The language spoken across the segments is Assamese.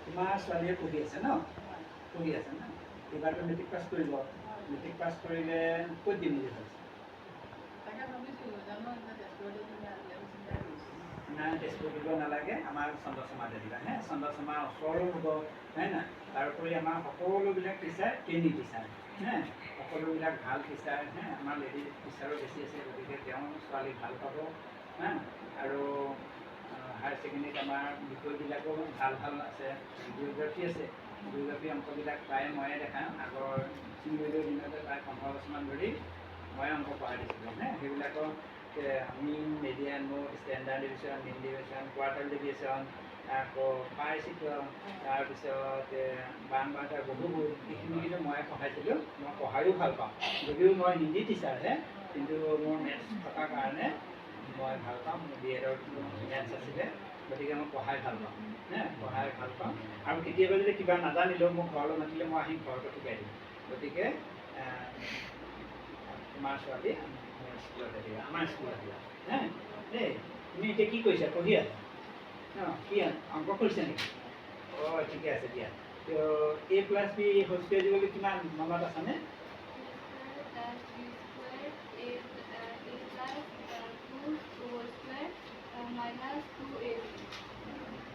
তোমাৰ ছোৱালীয়ে পঢ়ি আছে ন? পঢ়ি আছে ন? এইবাৰতো মেট্ৰিক পাছ কৰিব। মেট্ৰিক পাছ কৰিলে ক'ত দিম বুলি ভাবিছে? নাই, তেজপুৰ দিব নালাগে, আমাৰ চন্দ্ৰশৰ্মাতে দিবা হে। চন্দ্ৰশৰ্মা ওচৰো হ'ব, হয় নাই? তাৰোপৰি আমাৰ সকলোবিলাক টিচাৰ ট্ৰেইনিং টিচাৰ হে, সকলোবিলাক ভাল টিচাৰ হে। আমাৰ লেডি টিচাৰো বেছি আছে, গতিকে তেওঁ ছোৱালী ভাল পাব হা। আৰু হায়াৰ ছেকেণ্ডেৰীত আমাৰ বিষয়বিলাকো ভাল ভাল আছে, জিঅ'গ্ৰাফী আছে। জিঅ'গ্ৰাফী অংকবিলাক প্ৰায় ময়ে দেখাওঁ। আগৰ চিনিয়ৰৰ দিনতে প্ৰায় 15 বছৰমান ধৰি মই অংক পঢ়াই দিছিলোঁ হে। সেইবিলাকৰ মিন, মেডিয়ান, নোট, ষ্টেণ্ডাৰ্ড ডিভিশ্যন, মিন ডিভিশ্যন, কোৱাৰ্টাৰ ডিভিশ্যন, আকৌ পাই চিত্ৰ, তাৰপিছত বাংলাৰ বহুবোৰ এইখিনি কিন্তু মই পঢ়াইছিলোঁ। মই পঢ়ায়ো ভাল পাওঁ, যদিও মই হিন্দী টিচাৰহে, কিন্তু মোৰ মেথছ থকাৰ কাৰণে মই ভাল পাওঁ। মোৰ BEdৰ মেথছ আছিলে, গতিকে মই পঢ়াই ভাল পাওঁ হে, পঢ়াই ভাল পাওঁ। আৰু কেতিয়াবা যদি কিবা নাজানিলেও মোক ঘৰলৈ মাতিলে মই আহি ঘৰতে শিকাই দিম। গতিকে তোমাৰ ছোৱালী মোৰ স্কুলতে দিবা, আমাৰ স্কুলত দিবা হে দেই। তুমি এতিয়া কি কৰিছা? পঢ়ি আছা ন? কি অংক কৰিছা নেকি? অঁ, ঠিকে আছে দিয়া। A + B হোল স্কুৱেৰ দিবলৈ কিমান মনত আছেনে?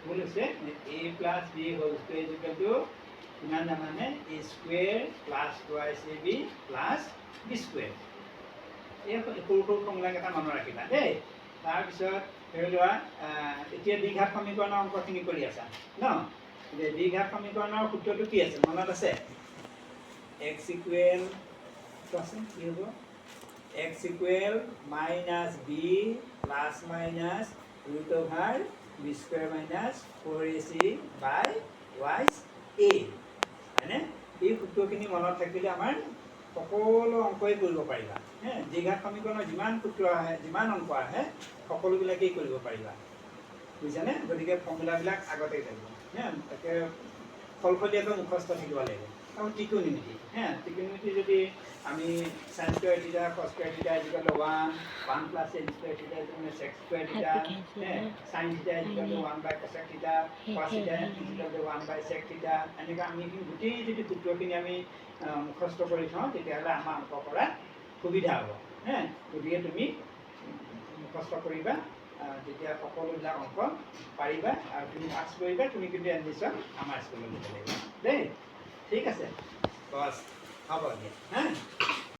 ভুল হৈছে। A + B হোল স্কুৱেৰ কিমান জানানে? A square + 2AC B + B square. এই সৰু সৰু ফৰ্মুলাকেইটা মনত ৰাখিবা দেই। তাৰপিছত ধৰি লোৱা এতিয়া দ্বিঘাত সমীকৰণৰ অংকখিনি কৰি আছা ন? দ্বিঘাত সমীকৰণৰ সূত্ৰটো কি আছে মনত আছে? x ইকুৱেল কোৱাচোন কি হ'ব? x equal -b plus minus √b² minus 4ac by y a, হয়নে? এই সূত্ৰখিনি মনত থাকিলে আমাৰ সকলো অংকই কৰিব পাৰিবা হে। দ্বিঘাত সমীকৰণৰ যিমান সূত্ৰ আহে, যিমান অংক আহে, সকলোবিলাকেই কৰিব পাৰিবা, বুজিছানে? গতিকে ফৰ্মুলাবিলাক আগতেই থাকিব হে। তাকে সলসলীয়াকৈ মুখস্থ থাকিব লাগিব। আৰু ত্ৰিকোণমিতি হে, ত্ৰিকোণমিতি যদি আমি sin স্কুৱেৰ থিটা cos স্কুৱেৰ থিটা = 1 + sin স্কুৱেৰ থিটা = sec স্কুৱেৰ থিটা হে, sin থিটা = 1/cosec থিটা, cos থিটা = 1/sec থিটা, এনেকৈ আমি গোটেই যদি সূত্ৰখিনি আমি মুখস্থ কৰি থওঁ, তেতিয়াহ'লে আমাৰ অংক কৰা সুবিধা হ'ব হে। গতিকে তুমি মুখস্থ কৰিবা, তেতিয়া সকলোবিলাক অংক পাৰিবা আৰু তুমি পাছ কৰিবা। তুমি কিন্তু এডমিশ্যন আমাৰ স্কুলত ল'ব লাগিব দেই। ঠিক আছে, বছ হ'ব দিয়া হা।